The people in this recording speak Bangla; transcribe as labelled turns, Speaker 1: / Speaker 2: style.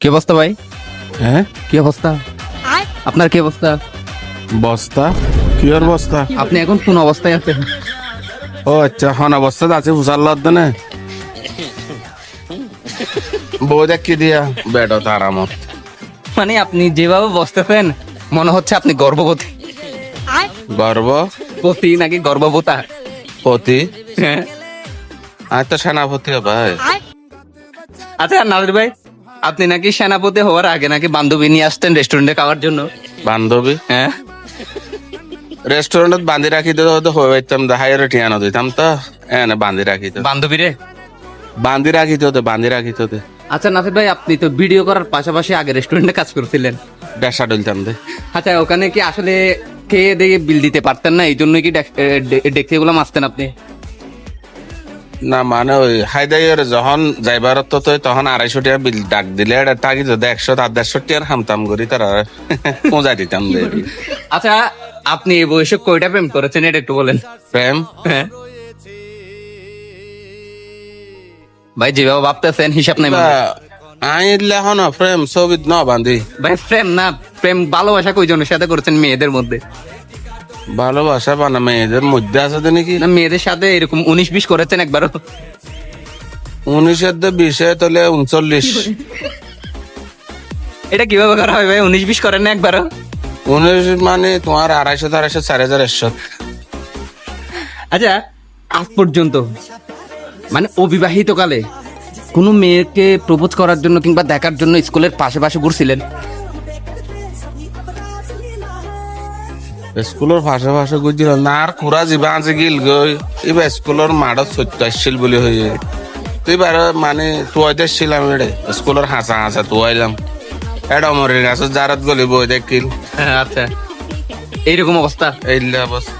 Speaker 1: কি অবস্থা ভাই?
Speaker 2: হ্যাঁ
Speaker 1: কি অবস্থা আপনার? কি অবস্থা?
Speaker 2: বস্তা কি আর বস্তা?
Speaker 1: আপনি এখন কোন অবস্থায় আছেন?
Speaker 2: ও আচ্ছা হন অবস্থা আছে হুসার লদ্দনে বউ দেখ কি দিয়া বেড আরামত
Speaker 1: মানে আপনি যেভাবে বসতেছেন মনে হচ্ছে আপনি গর্ভবতী।
Speaker 2: গর্ব
Speaker 1: পতি নাকি গর্ভবতা?
Speaker 2: পতি
Speaker 1: হ্যাঁ।
Speaker 2: আর তো সেনাপতি ভাই।
Speaker 1: আচ্ছা নাজির ভাই, আপনি নাকি সেনাপতি হওয়ার আগে নাকি বান্ধবী নিয়ে আসতেন রেস্টুরেন্টে খাওয়ার জন্য?
Speaker 2: বান্ধবী
Speaker 1: হ্যাঁ।
Speaker 2: রেস্টুরেন্টত বান্ধি রাখি তো হয়ে পাইতাম হাইরে টিয়ানো দিতাম তো এনে বান্ধি রাখি তো
Speaker 1: বান্ধবী রে।
Speaker 2: বান্ধি রাখি তো বান্ধি রাখি তো
Speaker 1: আচ্ছা নাজির ভাই, আপনি তো ভিডিও করার পাশাপাশি আগে রেস্টুরেন্টে কাজ করছিলেন।
Speaker 2: বেসা ডলতাম দে
Speaker 1: আচ্ছা ওখানে কি আসলে খেয়ে দিয়ে বিল দিতে পারতেন না, এই জন্যই কি ডেক্সিগুলো মাসতেন আপনি?
Speaker 2: না মানে ওই হায়দাইয়ের যখন যাইবার তো তখন 250 টাকা বিল ডাক দিলে এটা তাকি যদি 100 টাকার হামতাম করি তারা পৌঁছাই দিতাম দে।
Speaker 1: আচ্ছা আপনি এই বয়সে কয়টা প্রেম করেছেন এটা একটু বলেন।
Speaker 2: প্রেম
Speaker 1: হ্যাঁ ভাই, যেভাবে ভাবতেছেন হিসাব নাই।
Speaker 2: আইলে এখন প্রেম ছবিত ন বান্ধি
Speaker 1: ভাই প্রেম না, প্রেম ভালোবাসা কয়জনের সাথে করেছেন মেয়েদের মধ্যে?
Speaker 2: ভালোবাসা বানা মেয়েদের মধ্যে আছে তো নাকি
Speaker 1: না মেয়েদের সাথে এরকম 19-20 করেছেন একবারও?
Speaker 2: 19-20 তাহলে 39
Speaker 1: এটা কিভাবে করা হয় ভাই? 19-20 করেন না একবারও?
Speaker 2: 19 মানে তোমার 250 4,100
Speaker 1: আচ্ছা আজ পর্যন্ত মানে অবিবাহিত কালে কোনো মেয়েকে প্রপোজ করার জন্য কিংবা দেখার জন্য স্কুলের পাশে পাশে ঘুরছিলেন?
Speaker 2: স্কুলের ভাষা ভাষা গুজিল না আর কুড়া যাবা আছে গিল গই এবার স্কুলের মাঠত সত্য আসছিল বলে হয়ে তুই বার মানে তুয়াইতে ছিলাম এড়ে স্কুলের হাসা হাসা তুয়াইলাম এটা মরে গাছ জারাত গলি বই দেখিল
Speaker 1: হ্যাঁ আচ্ছা, এইরকম অবস্থা।
Speaker 2: এই অবস্থা